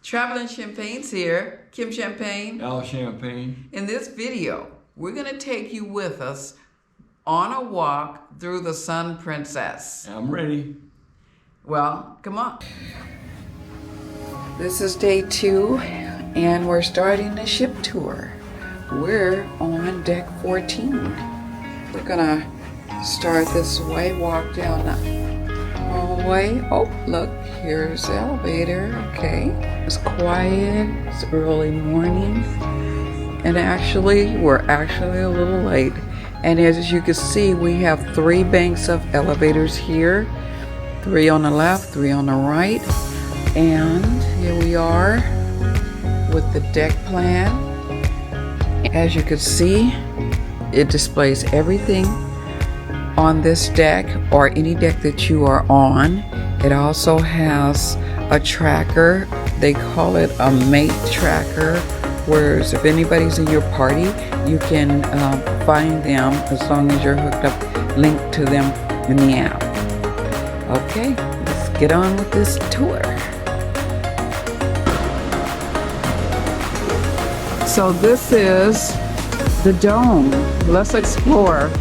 Traveling Champagne's here. Kim Champagne. Al Champagne. In this video, we're going to take you with us on a walk through the Sun Princess. I'm ready. Well, come on. This is day 2, and we're starting the ship tour. We're on deck 14. We're going to start this way, walk down the hallway. Oh, look, here's the elevator. Okay. It's quiet. It's early morning. And we're actually a little late. And as you can see, we have 3 banks of elevators here. 3 on the left, 3 on the right. And here we are with the deck plan. As you can see, it displays everything on this deck or any deck that you are on. It also has a tracker. They call it a mate tracker, whereas if anybody's in your party, you can find them as long as you're hooked up, linked to them in the app. Okay, let's get on with this tour. So this is the dome. Let's explore.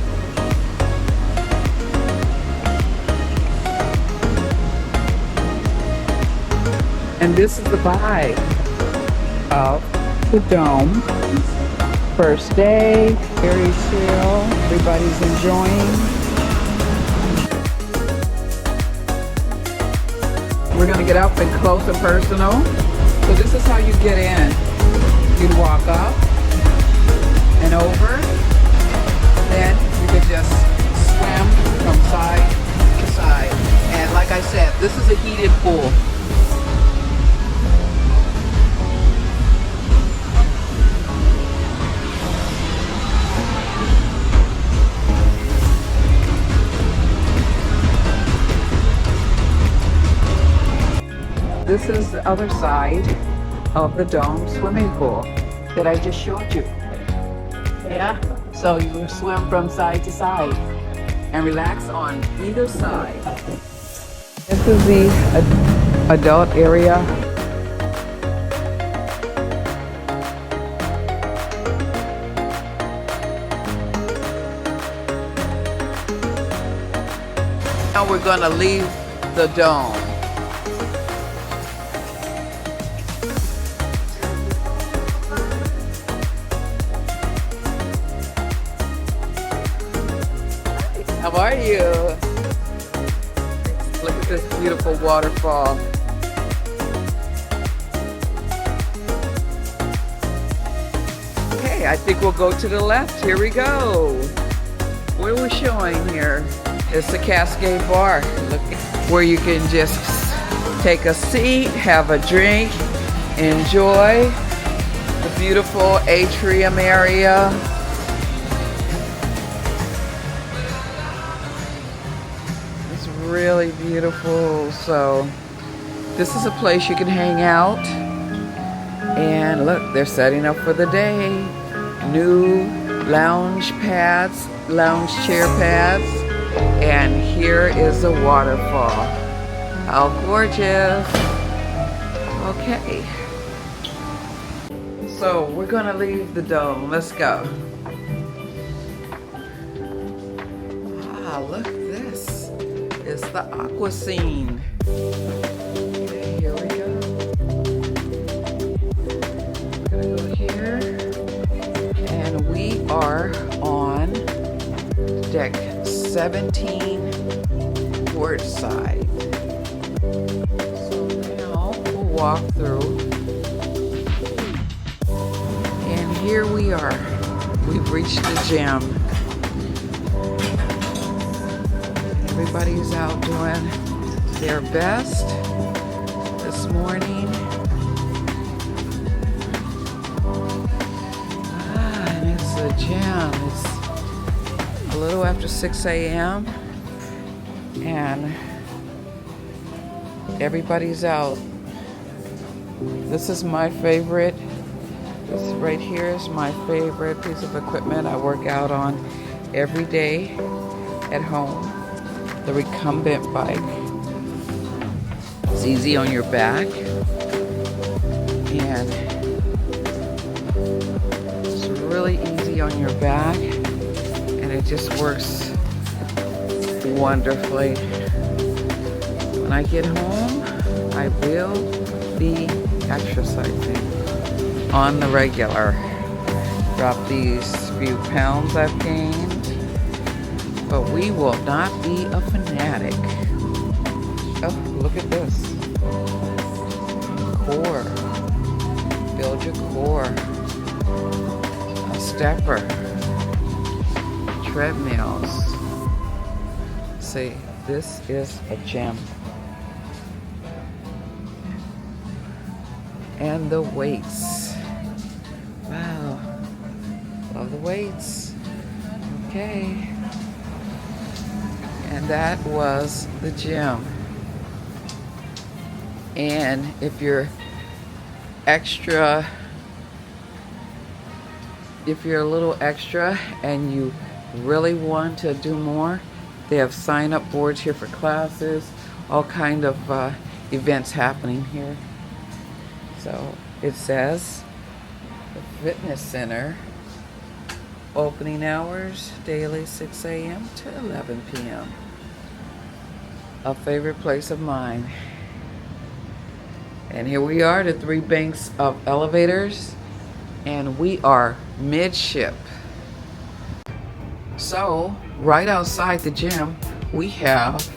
And this is the vibe of the dome. First day, very chill, everybody's enjoying. We're gonna get up and close and personal. So this is how you get in. You'd walk up and over, then you could just swim from side to side. And like I said, this is a heated pool. This is the other side of the dome swimming pool that I just showed you. Yeah, so you will swim from side to side and relax on either side. This is the adult area. Now we're gonna leave the dome. How are you? Look at this beautiful waterfall. Okay, I think we'll go to the left. Here we go. What are we showing here? It's the Cascade Bar. Look, where you can just take a seat, have a drink, enjoy the beautiful Atrium area. Really beautiful. So this is a place you can hang out, and look, they're setting up for the day. New lounge pads, lounge chair pads, and here is the waterfall. How gorgeous. Okay, so we're gonna leave the dome. Let's go. Ah, look. It's the aqua scene. Okay, here we go. We're gonna go here. And we are on deck 17, port side. So now we'll walk through. And here we are. We've reached the gym. Everybody's out doing their best this morning. And it's a jam. It's a little after 6 a.m. and everybody's out. This is my favorite. This right here is my favorite piece of equipment I work out on every day at home. The recumbent bike. It's easy on your back. And it's really easy on your back, and it just works wonderfully. When I get home, I will be exercising on the regular. Drop these few pounds I've gained, but we will not be a fanatic. Oh, look at this. Core. Build your core. A stepper. Treadmills. See, this is a gem. And the weights. Wow. Love the weights. Okay. And that was the gym. And if you're a little extra and you really want to do more, they have sign-up boards here for classes, all kind of events happening here. So it says the fitness center, opening hours daily 6 a.m. to 11 p.m. A favorite place of mine. And here we are, the 3 banks of elevators, and we are Midship. So right outside the gym, we have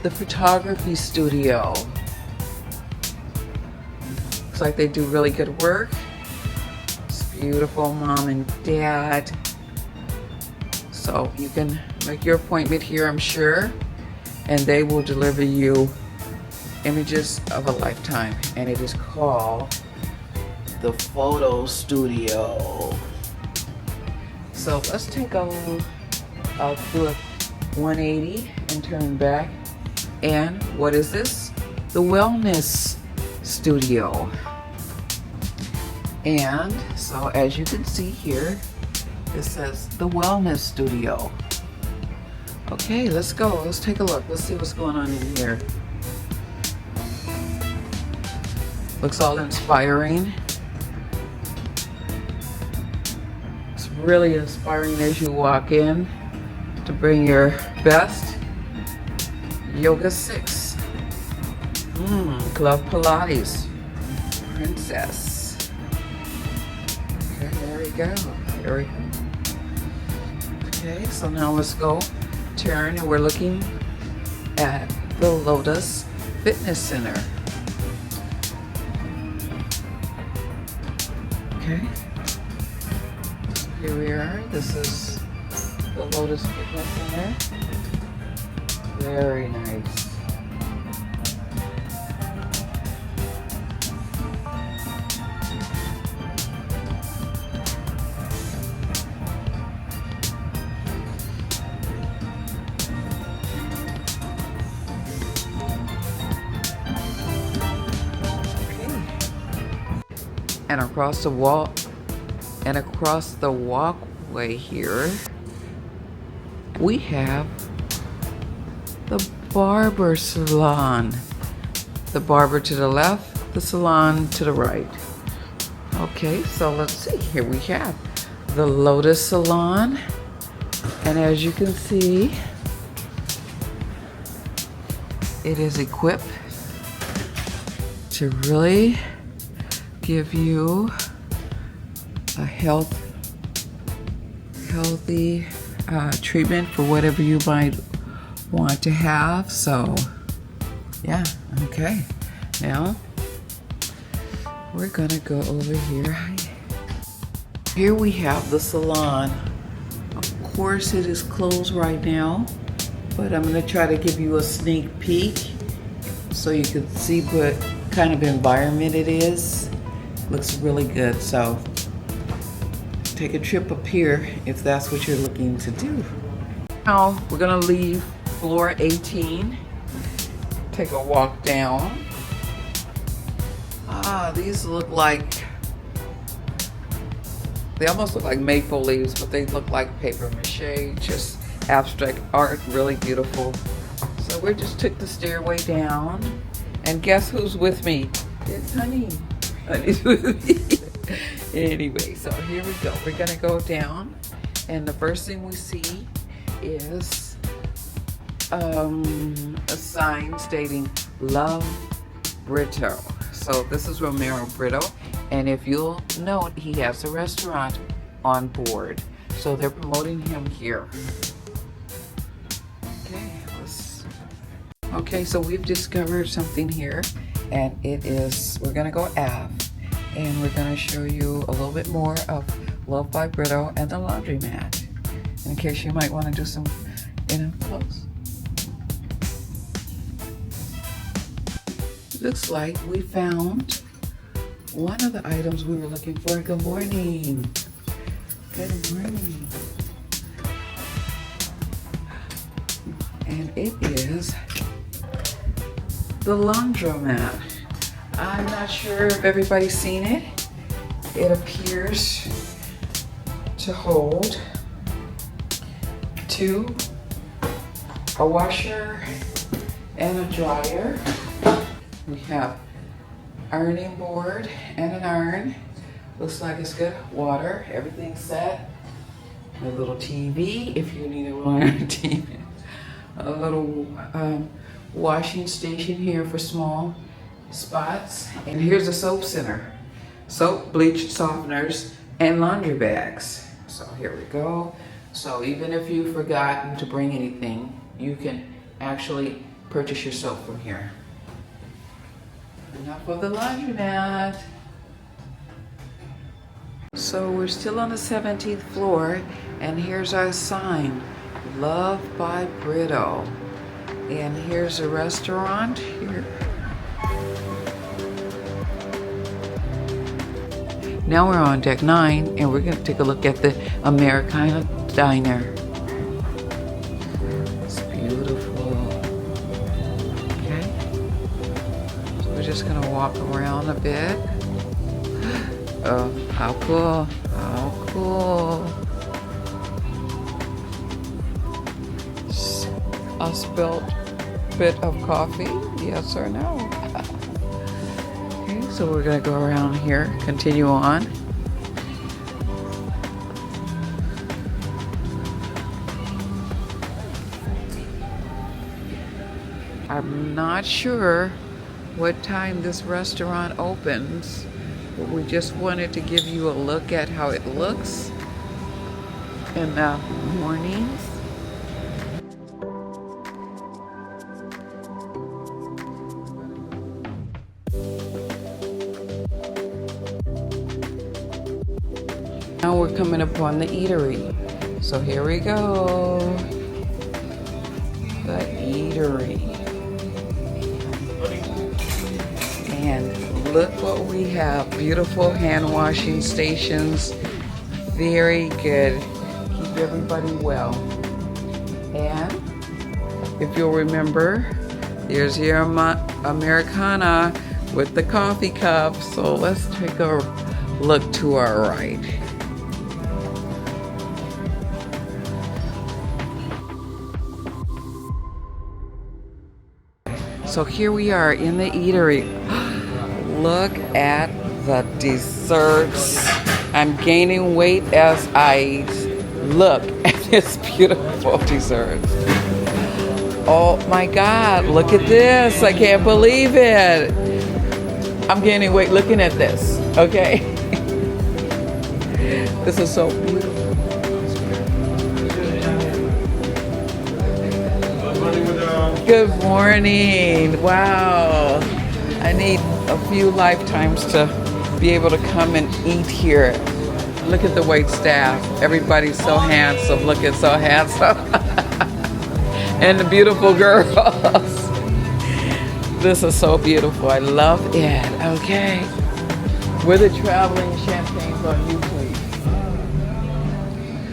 the photography studio. Looks like they do really good work. It's beautiful, mom and dad. So you can make your appointment here, I'm sure, and they will deliver you images of a lifetime. And it is called the photo studio. So let's take a do a 180 and turn back. And what is this? The wellness studio. And so as you can see here, it says the wellness studio. Okay, let's go. Let's take a look. Let's see what's going on in here. Looks all inspiring. It's really inspiring as you walk in to bring your best. Yoga 6. Club Pilates. Princess. Okay, there we go. Here we go. Okay, so now let's go turn, and we're looking at the Lotus Fitness Center. Okay, here we are. This is the Lotus Fitness Center. Very nice. And across the wall and across the walkway here, we have the barber salon. The barber to the left, the salon to the right. Okay, so let's see. Here we have the Lotus Salon. And as you can see, it is equipped to really give you a healthy treatment for whatever you might want to have. So yeah, okay, now we're gonna go over here. Here we have the salon. Of course it is closed right now, but I'm gonna try to give you a sneak peek so you can see what kind of environment it is. Looks really good, so take a trip up here if that's what you're looking to do. Now we're gonna leave floor 18, take a walk down. These look like, they almost look like maple leaves, but they look like paper mache, just abstract art, really beautiful. So we just took the stairway down, and guess who's with me? It's Honey. Anyway, so here we go. We're gonna go down, and the first thing we see is a sign stating Love Brito. So this is Romero Brito, and if you'll note, he has a restaurant on board, so they're promoting him here. Okay, so we've discovered something here, and it is, we're gonna go Ave, and we're gonna show you a little bit more of Love by Brito and the Laundromat, in case you might want to do some close. Looks like we found one of the items we were looking for. Good morning. Good morning. And it is the Laundromat. I'm not sure if everybody's seen it. It appears to hold a washer and a dryer. We have ironing board and an iron. Looks like it's good. Water, everything's set. A little TV if you need a iron TV. A little washing station here for small spots. And here's a soap center. Soap, bleach, softeners, and laundry bags. So here we go. So even if you've forgotten to bring anything, you can actually purchase your soap from here. Enough of the laundromat. So we're still on the 17th floor, and here's our sign, Love by Brito. And here's a restaurant here. Now we're on deck 9, and we're going to take a look at the Americana diner. It's beautiful. Okay. So we're just going to walk around a bit. Oh, how cool. How cool. A spilled bit of coffee, yes or no? Okay, so we're gonna go around here, continue on. I'm not sure what time this restaurant opens, but we just wanted to give you a look at how it looks in the mornings. Now we're coming upon the Eatery. So here we go. The Eatery. And look what we have. Beautiful hand washing stations. Very good. Keep everybody well. And if you'll remember, there's your Americana with the coffee cup. So let's take a look to our right. So here we are in the Eatery. Look at the desserts. I'm gaining weight as I look at this beautiful dessert. Oh my God, look at this. I can't believe it. I'm gaining weight looking at this, okay? This is so beautiful. Good morning. Wow. I need a few lifetimes to be able to come and eat here. Look at the wait staff. Everybody's so handsome. Looking so handsome. And the beautiful girls. This is so beautiful. I love it. Okay. We're the traveling champagnes on you, please.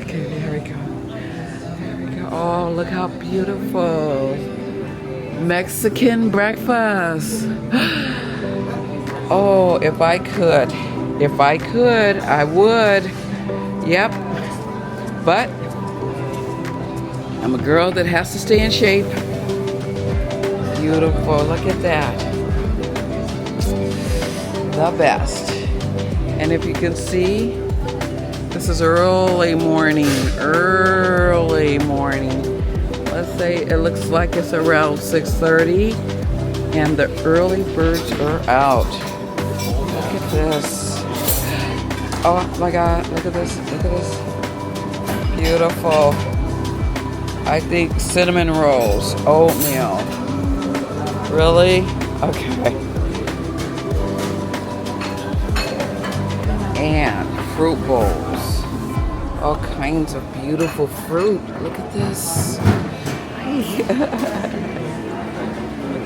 Okay, there we go. There we go. Oh, look how beautiful. Mexican breakfast. Oh, if I could, I would. Yep. But I'm a girl that has to stay in shape. Beautiful. Look at that. the best. And if you can see, this is early morning. Let's say it looks like it's around 6:30 and the early birds are out. Look at this. Oh my God, look at this, Beautiful. I think cinnamon rolls, oatmeal. Really? Okay. And fruit bowls. All kinds of beautiful fruit. Look at this. Look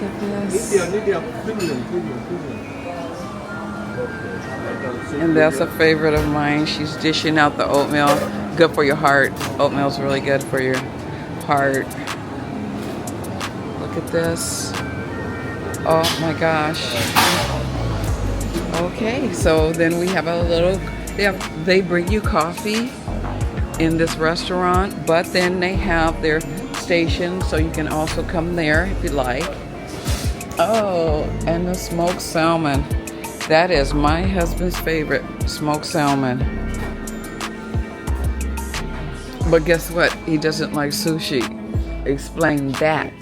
at this. And that's a favorite of mine. She's dishing out the oatmeal. Good for your heart. Oatmeal's really good for your heart. Look at this. Oh my gosh. Okay, so then we have a little, they bring you coffee in this restaurant, but then they have their station, so you can also come there if you like. Oh, and the smoked salmon. That is my husband's favorite, smoked salmon. But guess what? He doesn't like sushi. Explain that.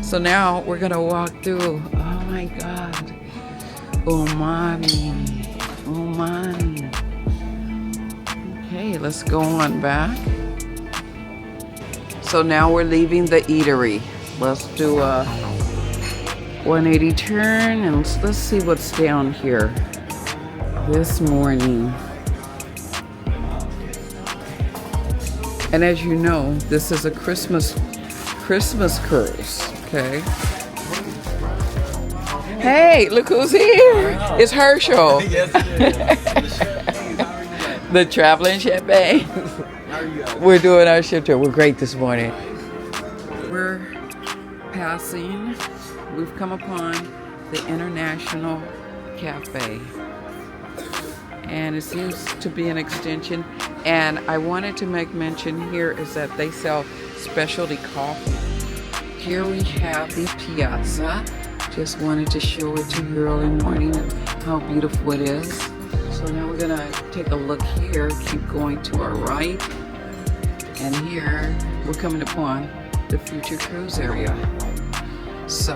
So now we're gonna walk through. Oh my God. Umami. Okay, let's go on back. So now we're leaving the Eatery. Let's do a 180 turn and let's see what's down here this morning. And as you know, this is a Christmas cruise, okay? Hey, look who's here. It's Herschel. The traveling champagne. We're doing our ship tour. We're great this morning. We're passing. We've come upon the International Cafe. And it seems to be an extension. And I wanted to make mention here is that they sell specialty coffee. Here we have the Piazza. Just wanted to show it to you early morning and how beautiful it is. So now we're gonna take a look here, keep going to our right. And here we're coming upon the Future Cruise area. So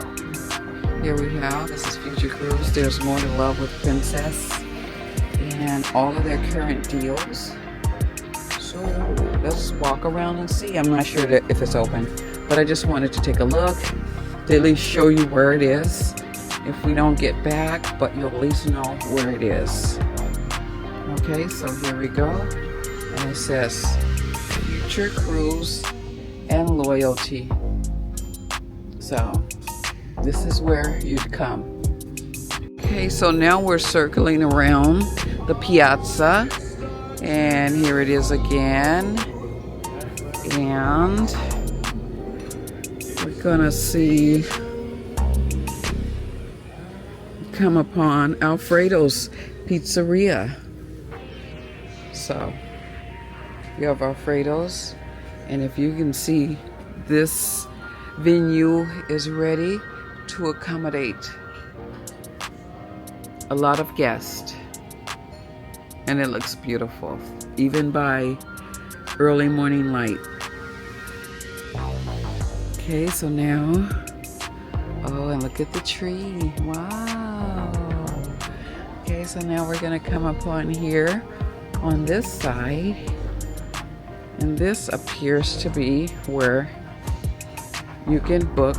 here we have, this is Future Cruise. There's More to Love with Princess and all of their current deals. So let's walk around and see. I'm not sure if it's open, but I just wanted to take a look to at least show you where it is. If we don't get back, but you'll at least know where it is. Okay, so here we go. And it says Future Cruise and Loyalty. So this is where you'd come. Okay, so now we're circling around the Piazza. And here it is again. And we're gonna see, come upon Alfredo's Pizzeria. So you have Alfredo's, and if you can see, this venue is ready to accommodate a lot of guests. And it looks beautiful, even by early morning light. Okay, so now, oh, and look at the tree. Wow. Okay, so now we're gonna come upon here on this side. And this appears to be where you can book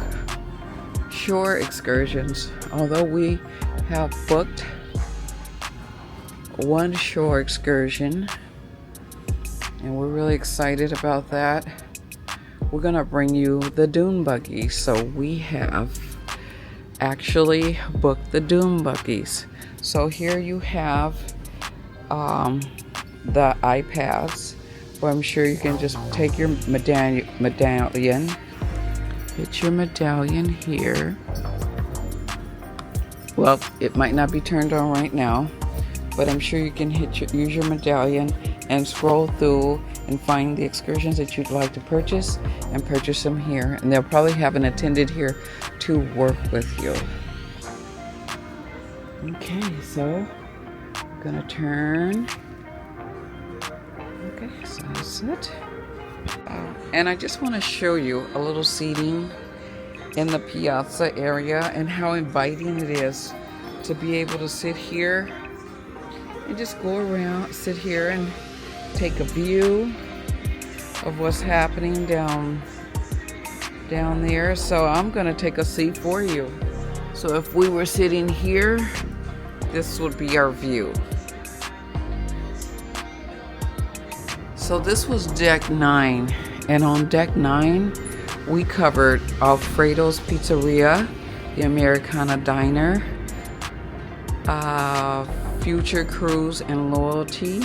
shore excursions. Although we have booked one shore excursion and we're really excited about that. We're gonna bring you the dune buggy. So we have actually booked the dune buggies. So here you have the iPads, where I'm sure you can just take your medallion, hit your medallion here. Well, it might not be turned on right now, but I'm sure you can use your medallion and scroll through and find the excursions that you'd like to purchase and purchase them here. And they'll probably have an attendant here to work with you. Okay, so I'm gonna turn. Okay, so that's it. And I just want to show you a little seating in the Piazza area and how inviting it is to be able to sit here and just go around, sit here and take a view of what's happening down there. So I'm gonna take a seat for you. So if we were sitting here, this would be our view. So this was deck 9, and on deck 9 we covered Alfredo's Pizzeria, the Americana Diner, Future Cruise and Loyalty.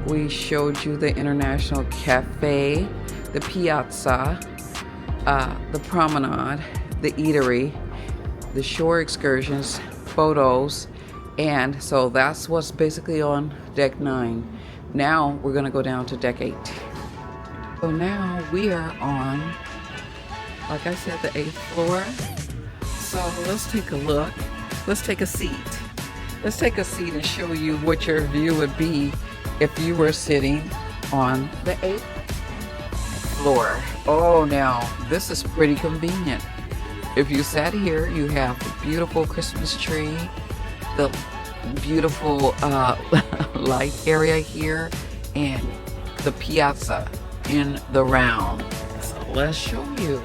We showed you the International Cafe, the Piazza, the Promenade, the Eatery, the shore excursions, photos, and so that's what's basically on deck 9. Now we're gonna go down to deck 8. So now we are on, like I said, the 8th floor. So let's take a look. Let's take a seat. Let's take a seat and show you what your view would be if you were sitting on the 8th floor. Oh, now this is pretty convenient. If you sat here, you have the beautiful Christmas tree, the beautiful light area here, and the Piazza in the round. So let's show you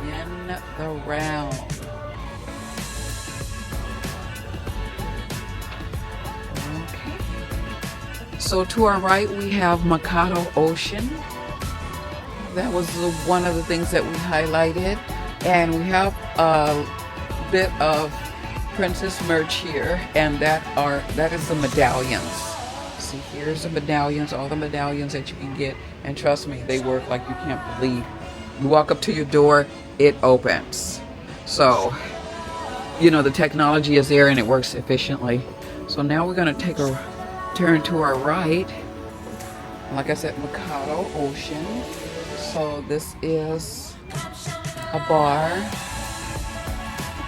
in the round. Okay. So to our right we have Macato Ocean. That was one of the things that we highlighted, and we have a bit of princess merch here, and that is the medallions. See, here's the medallions, all the medallions that you can get, and trust me, they work like you can't believe. You walk up to your door, it opens. So, you know, the technology is there and it works efficiently. So now we're gonna take a turn to our right. Like I said, Macato Ocean. So this is a bar.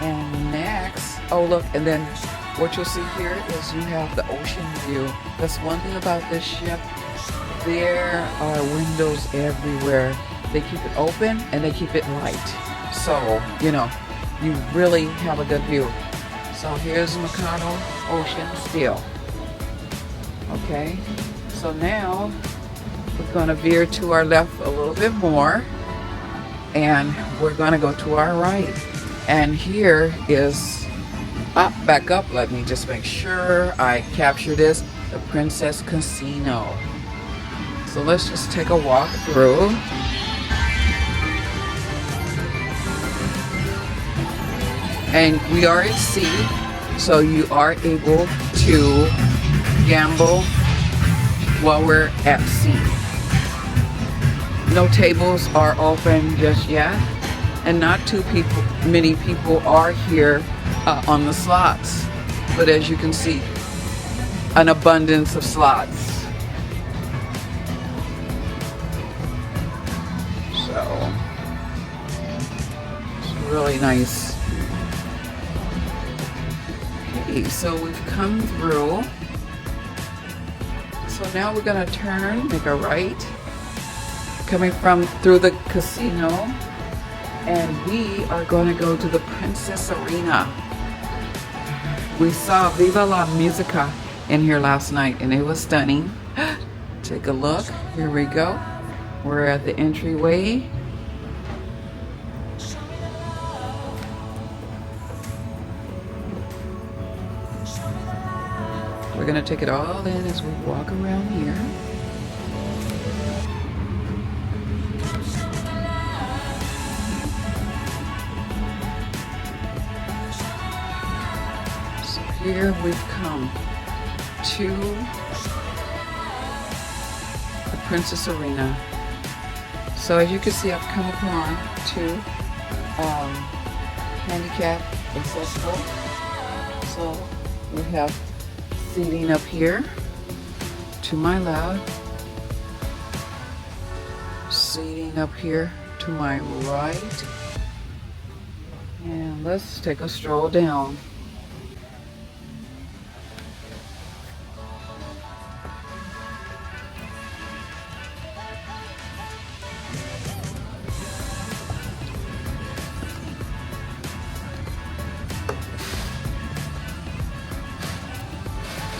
And next, oh look, and then what you'll see here is you have the ocean view. That's one thing about this ship. There are windows everywhere. They keep it open and they keep it light. So, you know, you really have a good view. So here's Macato Ocean still. Okay, so now we're gonna veer to our left a little bit more, and we're gonna go to our right. And here is, back up, let me just make sure I capture this, the Princess Casino. So let's just take a walk through. And we are at sea, so you are able to gamble while we're at sea. No tables are open just yet, and not many people are here on the slots. But as you can see, an abundance of slots. So it's really nice. Okay, so we've come through. So now we're gonna turn, make a right, coming through the casino, and we are gonna go to the Princess Arena. We saw Viva la Musica in here last night, and it was stunning. Take a look, here we go. We're at the entryway. We're gonna take it all in as we walk around here. So here we've come to the Princess Arena. So as you can see, I've come upon two handicap accessible. So we have seating up here to my left, seating up here to my right, and let's take a stroll down.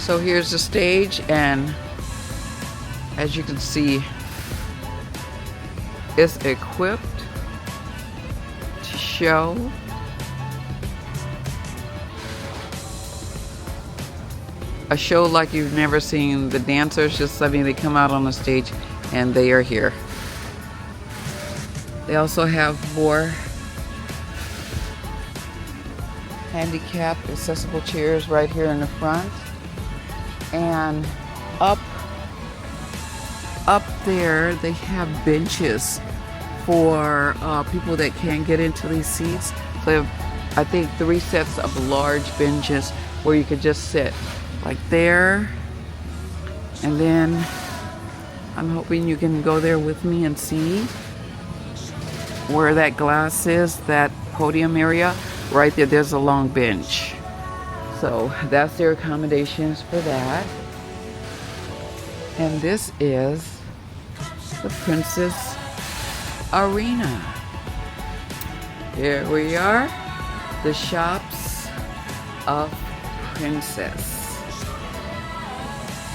So here's the stage, and as you can see, it's equipped to show a show like you've never seen. The dancers just, I mean, they come out on the stage and they are here. They also have more handicapped accessible chairs right here in the front. And up there they have benches for people that can't get into these seats. So they have, I think, 3 sets of large benches where you could just sit like there. And then I'm hoping you can go there with me and see where that glass is, that podium area. Right there, there's a long bench. So that's their accommodations for that. And this is the Princess Arena. Here we are, the shops of Princess.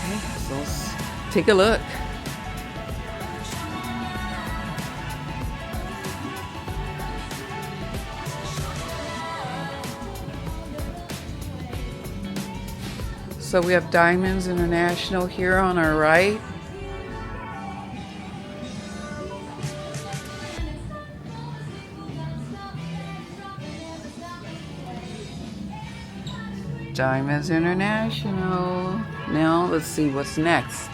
Okay, so let's take a look. So we have Diamonds International here on our right. Diamonds International. Now let's see what's next.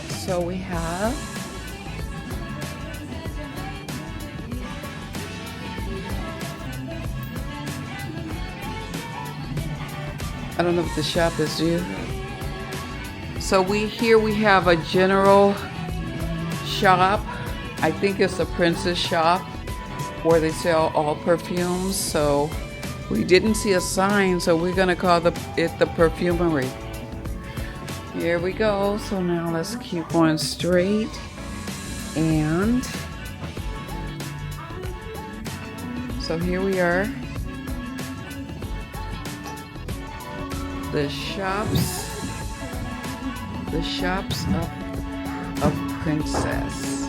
So we have I don't know what the shop is, do you? So we have a general shop. I think it's a Princess shop where they sell all perfumes. So we didn't see a sign, so we're gonna call it the perfumery. Here we go. So now let's keep going straight. And so here we are. The shops of Princess.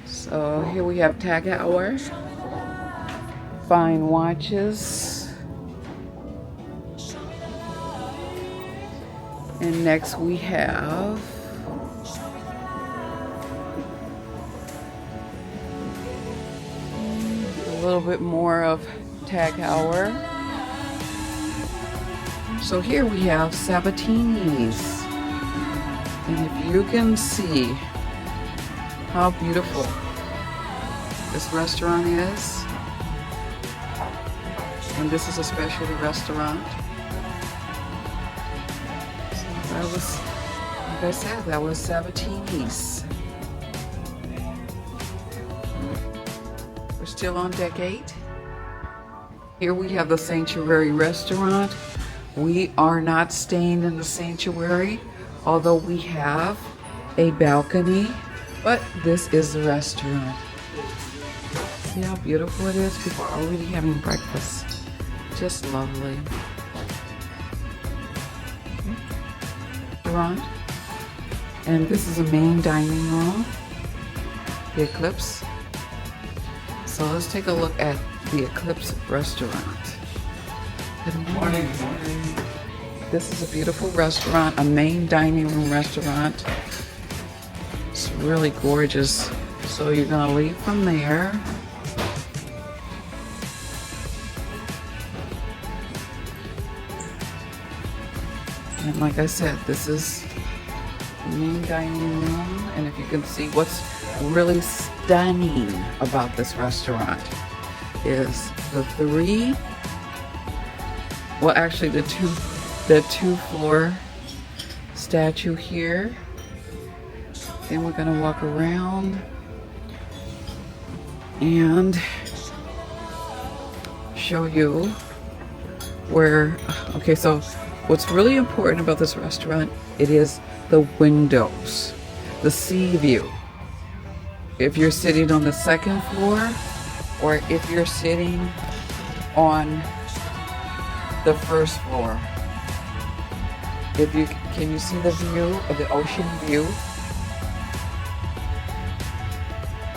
So here we have Tag Hour, fine watches, and next we have a little bit more of Tag Hour. So here we have Sabatini's, and if you can see how beautiful this restaurant is, and this is a specialty restaurant. So that was, like I said, that was Sabatini's. We're still on deck 8. Here we have the Sanctuary restaurant. We are not staying in the Sanctuary, although we have a balcony, but this is the restaurant. See how beautiful it is? People are already having breakfast. Just lovely. Restaurant. And this is a main dining room, the Eclipse. So let's take a look at the Eclipse restaurant. Good morning. This is a beautiful restaurant, a main dining room restaurant. It's really gorgeous. So you're gonna leave from there. And like I said, this is the main dining room. And if you can see, what's really stunning about this restaurant is the two floor statue here. Then we're gonna walk around and show you where, okay, so what's really important about this restaurant, it is the windows, the sea view. If you're sitting on the second floor, or if you're sitting on the first floor. If you can you see the view of the ocean view?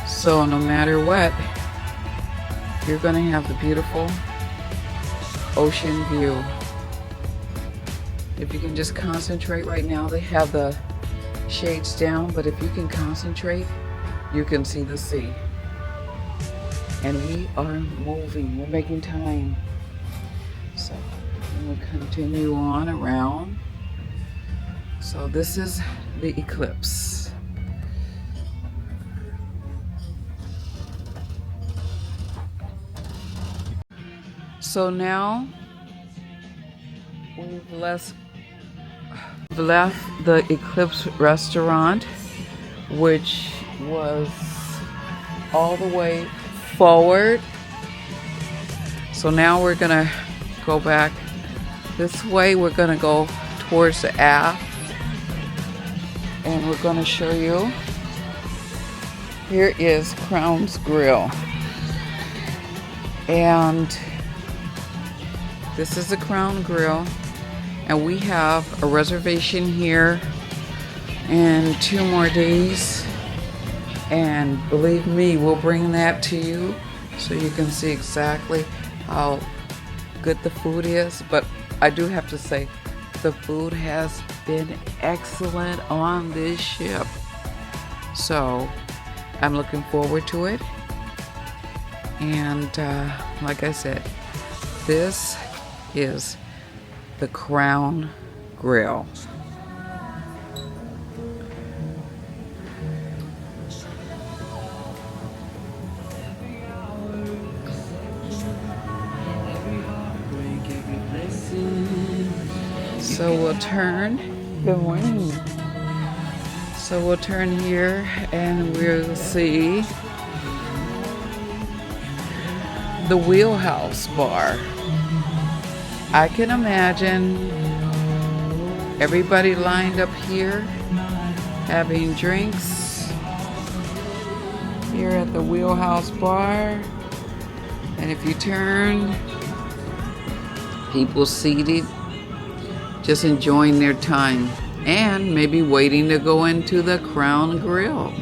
So no matter what, you're going to have the beautiful ocean view. If you can just concentrate right now, they have the shades down, but if you can concentrate, you can see the sea. And we are moving, we're making time. So we'll continue on around. So this is the eclipse. So now we've left the Eclipse restaurant, which was all the way forward. So now we're gonna go back this way. We're gonna go towards the aft, and we're gonna show you. Here is Crown's Grill, and this is the Crown Grill, and we have a reservation here in 2 more days, and believe me, we'll bring that to you so you can see exactly how good the food is. But I do have to say, the food has been excellent on this ship, so I'm looking forward to it. And like I said, this is the Crown Grill. So we'll turn. Good morning. So we'll turn here and we'll see the Wheelhouse Bar. I can imagine everybody lined up here having drinks here at the Wheelhouse Bar. And if you turn, people seated, just enjoying their time and maybe waiting to go into the Crown Grill.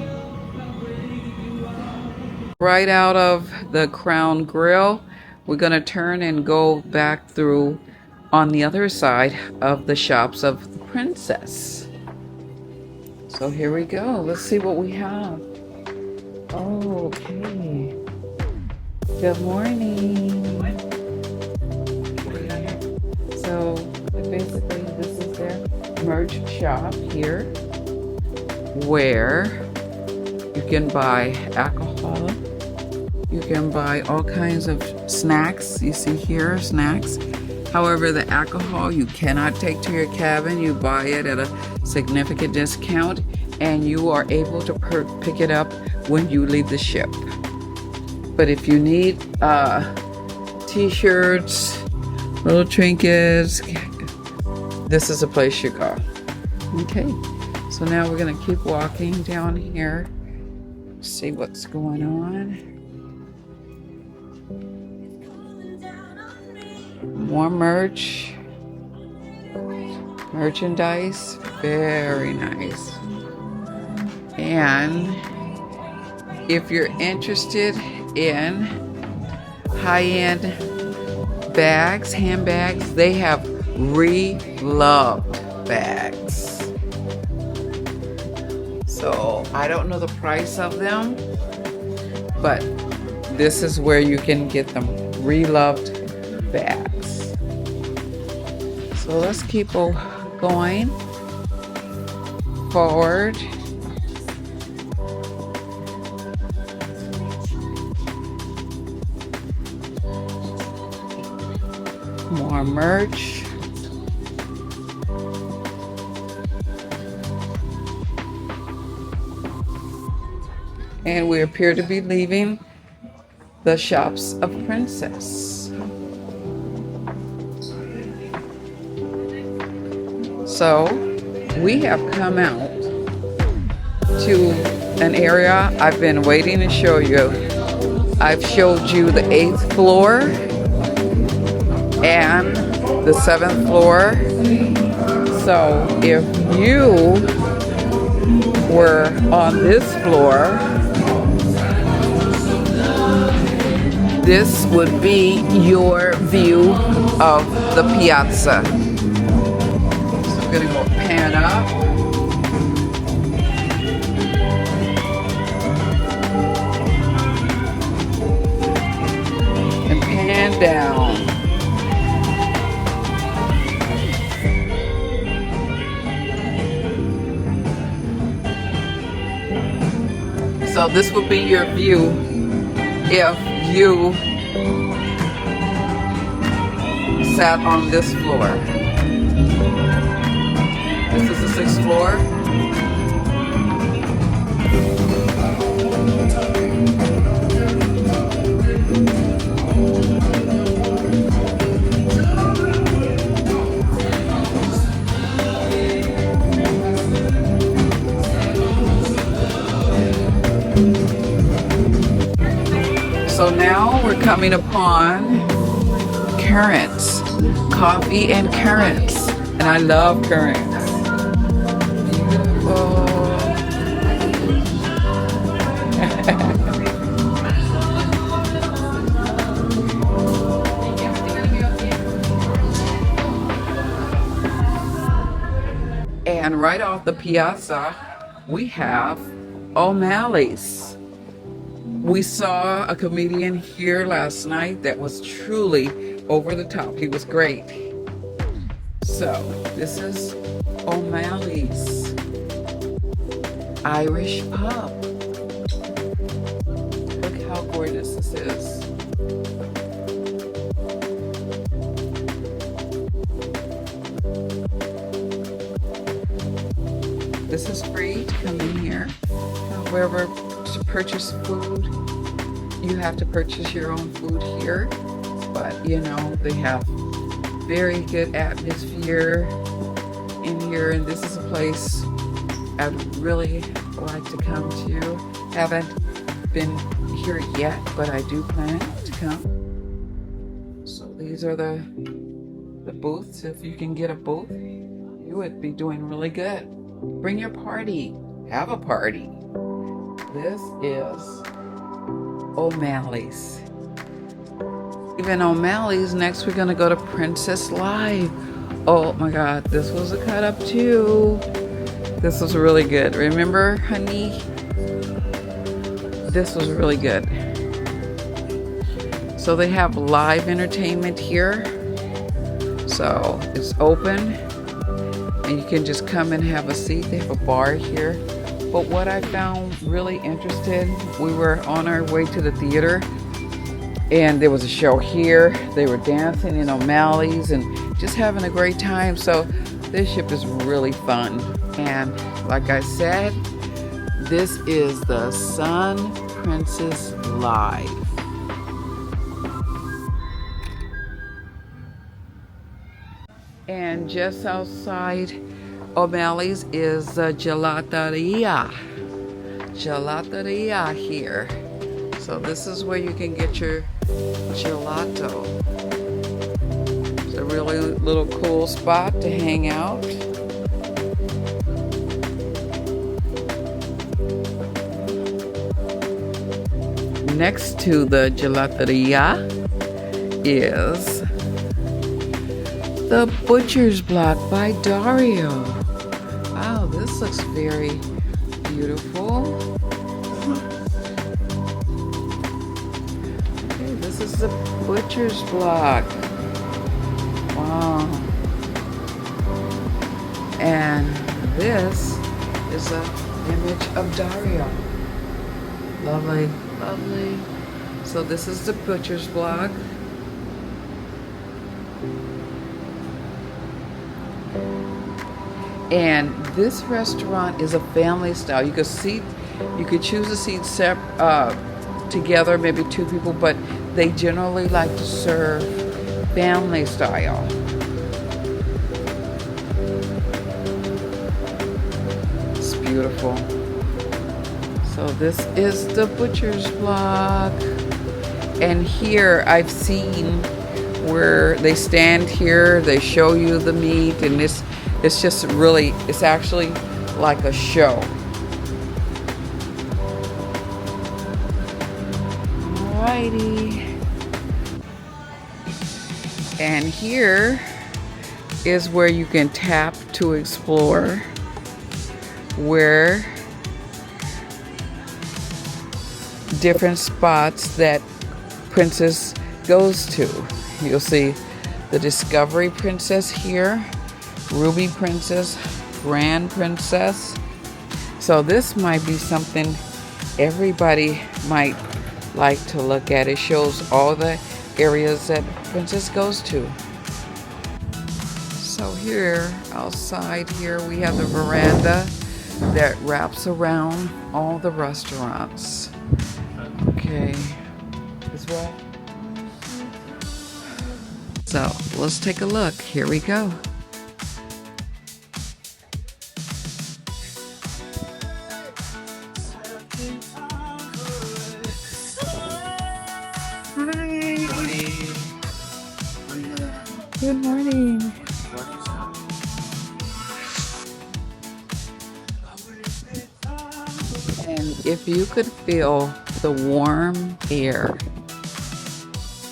Right out of the Crown Grill, we're gonna turn and go back through on the other side of the shops of the Princess. So here we go. Let's see what we have. Oh, okay. Good morning. So basically this is their merch shop here, where you can buy alcohol. You can buy all kinds of snacks. You see here, snacks. However, the alcohol you cannot take to your cabin. You buy it at a significant discount, and you are able to pick it up when you leave the ship. But if you need t-shirts, little trinkets, this is a place you go. Okay, so now we're gonna keep walking down here, see what's going on. More merchandise, very nice. And if you're interested in high-end bags, handbags, they have re-loved bags. So I don't know the price of them, but this is where you can get them, re-loved bags. So let's keep going forward. More merch. And we appear to be leaving the shops of Princess. So we have come out to an area I've been waiting to show you I've showed you the 8th floor and the 7th floor. So if you were on this floor, this would be your view of the Piazza. So I'm gonna go pan up. And pan down. So this would be your view if you sat on this floor. This is the 6th floor. So now we're coming upon currants, coffee and currants, and I love currants. Beautiful. And right off the Piazza, we have O'Malley's. We saw a comedian here last night that was truly over the top. He was great. So this is O'Malley's Irish pub. Look how gorgeous this is. This is free to come in here. However, to purchase food, you have to purchase your own food here, but you know, they have very good atmosphere in here, and this is a place I'd really like to come to. Haven't been here yet, but I do plan to come. So these are the booths. If you can get a booth, you would be doing really good. Bring your party, have a party. This is O'Malley's. Even O'Malley's, next we're gonna go to Princess Live. Oh my God, this was a cut up too. This was really good. Remember, honey? This was really good. So they have live entertainment here. So it's open and you can just come and have a seat. They have a bar here. But what I found really interesting, we were on our way to the theater and there was a show here. They were dancing in O'Malley's and just having a great time. So this ship is really fun. And like I said, this is the Sun Princess Live. And just outside O'Malley's is the gelateria here. So this is where you can get your gelato. It's a really little cool spot to hang out. Next to the gelateria is the Butcher's Block by Dario. Wow, this looks very beautiful. Okay, this is the Butcher's Block. Wow. And this is an image of Dario. Lovely, lovely. So this is the Butcher's Block. And this restaurant is a family style. You could choose to seat together, maybe 2 people, but they generally like to serve family style. It's beautiful. So this is the Butcher's Block. And here I've seen where they stand here, they show you the meat, and it's just really, it's actually like a show. Alrighty. And here is where you can tap to explore, where different spots that Princess goes to. You'll see the Discovery Princess here, Ruby Princess, Grand Princess. So this might be something everybody might like to look at. It shows all the areas that Princess goes to. So here, outside here, we have the veranda that wraps around all the restaurants. Okay, as well. So let's take a look. Here we go. Good morning. And if you could feel the warm air,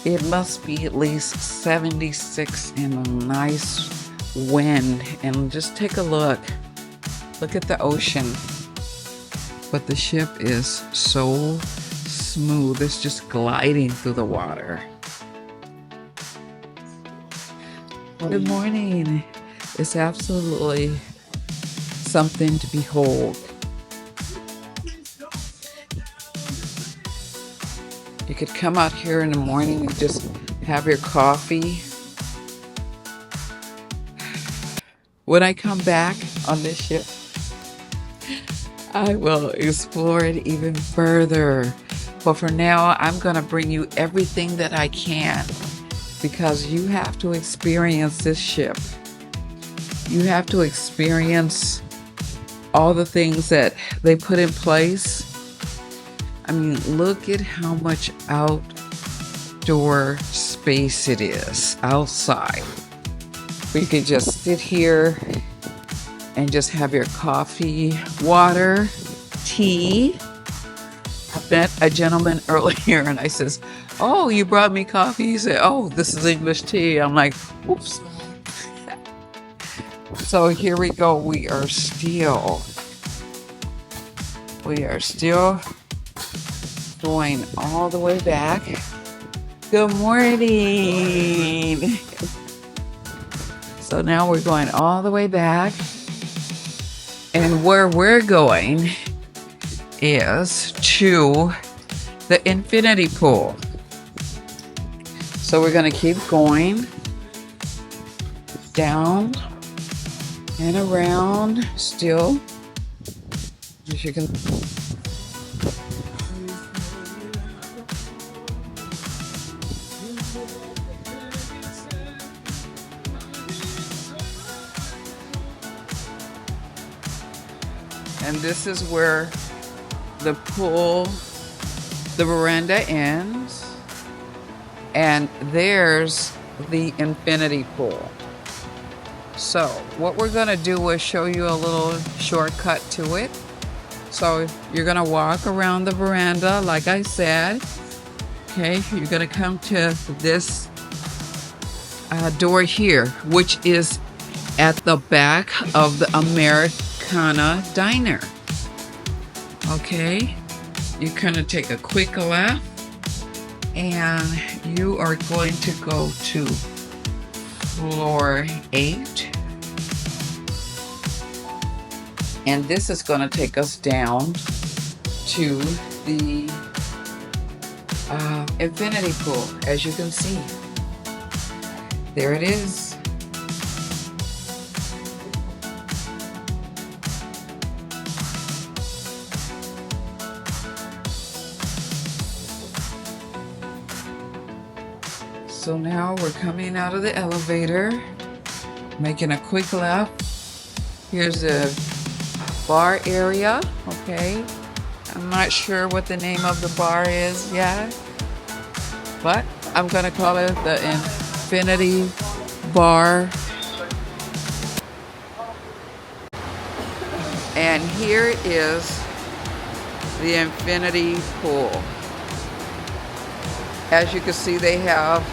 it must be at least 76 and a nice wind. And just take a look. Look at the ocean. But the ship is so smooth. It's just gliding through the water. Good morning. It's absolutely something to behold. You could come out here in the morning and just have your coffee. When I come back on this ship, I will explore it even further. But for now, I'm going to bring you everything that I can, because you have to experience this ship. You have to experience all the things that they put in place. I mean, look at how much outdoor space it is outside. You can just sit here and just have your coffee, water, tea. I met a gentleman earlier and I says, "Oh, you brought me coffee?" He said, "Oh, this is English tea." I'm like, "Oops." So here we go. We are still going all the way back. Good morning. So now we're going all the way back. And where we're going is to the infinity pool. So we're going to keep going down and around still, as you can. And this is where the pool, the veranda ends, and there's the infinity pool. So what we're going to do is show you a little shortcut to it. So you're going to walk around the veranda, like I said. Okay, you're going to come to this door here, which is at the back of the Americana diner. Okay, you're going to take a quick left, and you are going to go to floor 8. And this is going to take us down to the infinity pool, as you can see. There it is. So now we're coming out of the elevator, making a quick left. Here's the bar area, okay? I'm not sure what the name of the bar is yet. but I'm gonna call it the Infinity Bar. And here is the infinity pool. As you can see, they have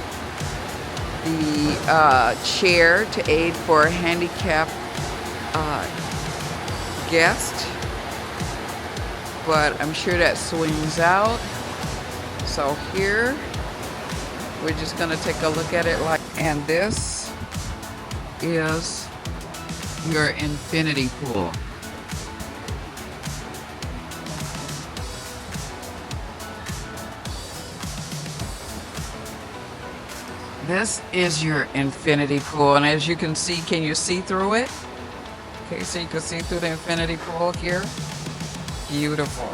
the chair to aid for handicapped guests, but I'm sure that swings out. So here, we're just gonna take a look at it and this is your infinity pool. This is your infinity pool, and as you can see, can you see through it? Okay, so you can see through the infinity pool here. Beautiful.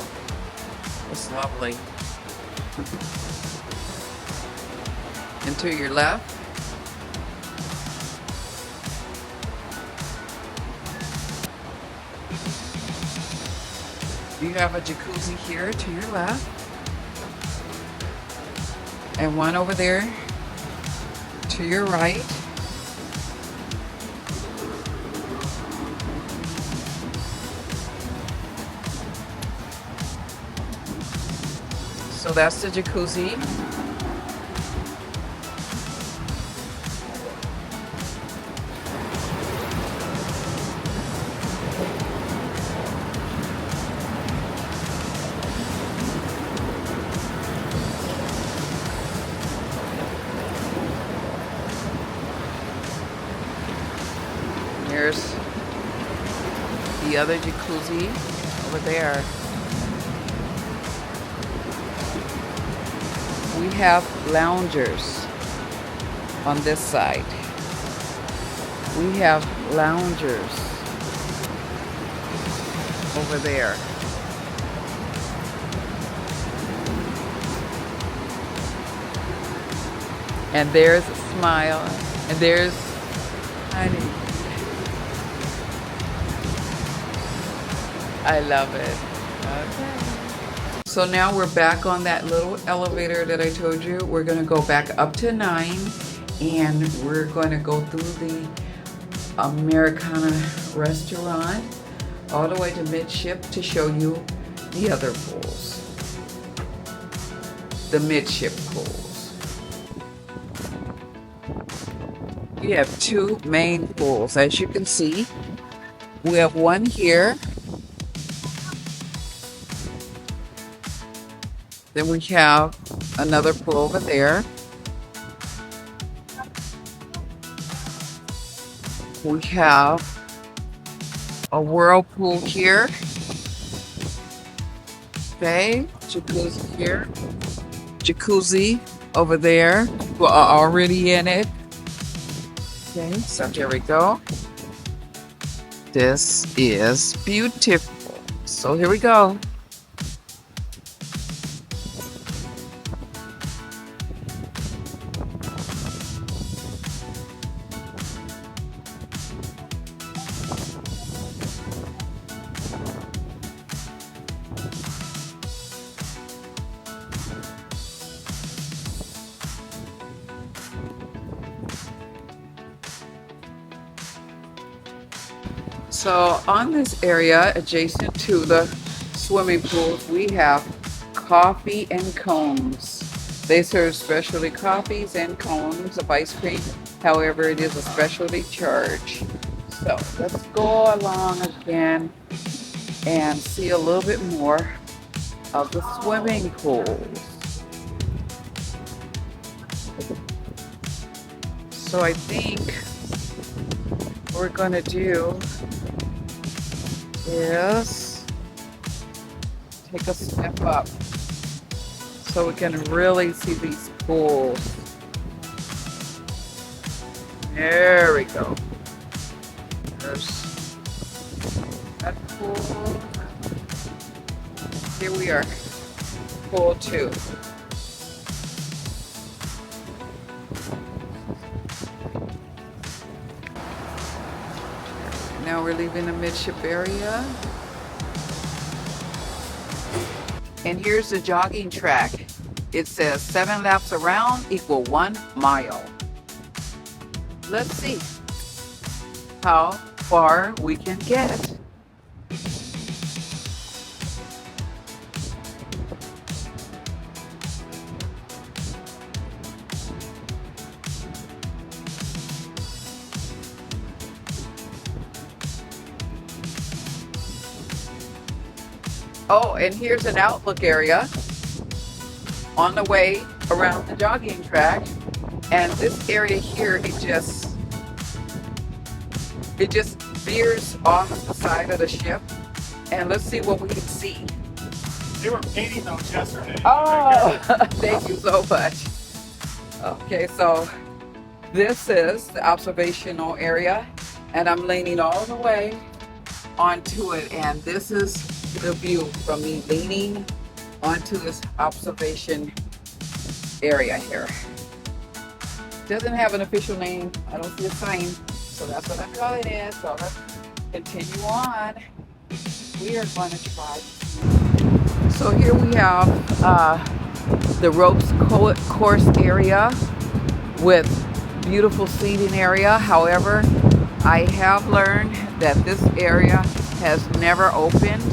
It's lovely. And to your left, you have a jacuzzi here to your left, and one over there to your right. So that's the jacuzzi. Here's the other jacuzzi over there. We have loungers on this side. We have loungers over there. And there's a smile, and there's honey. I love it. Okay. So now we're back on that little elevator that I told you. We're gonna go back up to 9, and we're going to go through the Americana restaurant all the way to Midship to show you the other pools. The Midship pools. We have 2 main pools. As you can see, we have one here. Then we have another pool over there. We have a whirlpool here. Okay, jacuzzi here. Jacuzzi over there. People are already in it. Okay, so there we go. This is beautiful. So here we go. So on this area adjacent to the swimming pools, we have coffee and cones. They serve specialty coffees and cones of ice cream. However, it is a specialty charge. So let's go along again and see a little bit more of the swimming pools. So I think what we're going to do is take a step up so we can really see these pools. There we go. There's that pool. Here we are, pool 2. Now we're leaving the Midship area. And here's the jogging track. It says 7 laps around equal 1 mile. Let's see how far we can get. Oh, and here's an outlook area on the way around the jogging track. And this area here, it just veers off the side of the ship. And let's see what we can see. They were painting those yesterday. Oh, thank you so much. Okay, so this is the observational area, and I'm leaning all the way onto it, and this is the view from me leaning onto this observation area here. Doesn't have an official name. I don't see a sign, so that's what I'm calling it. So let's continue on. We are going to try. So here we have the ropes course area with beautiful seating area. However, I have learned that this area has never opened.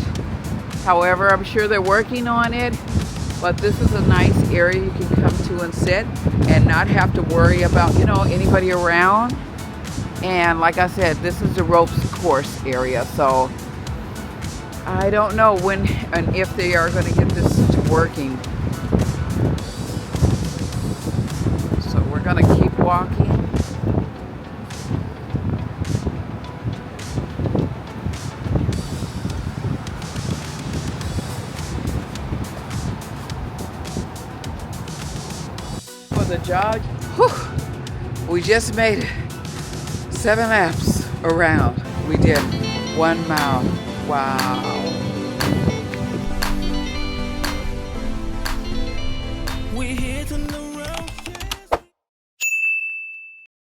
However, I'm sure they're working on it, but this is a nice area you can come to and sit and not have to worry about, anybody around. And like I said, this is the ropes course area, so I don't know when and if they are going to get this to working. So we're going to keep walking. For the jog, we just made it. 7 laps around. We did 1 mile. Wow.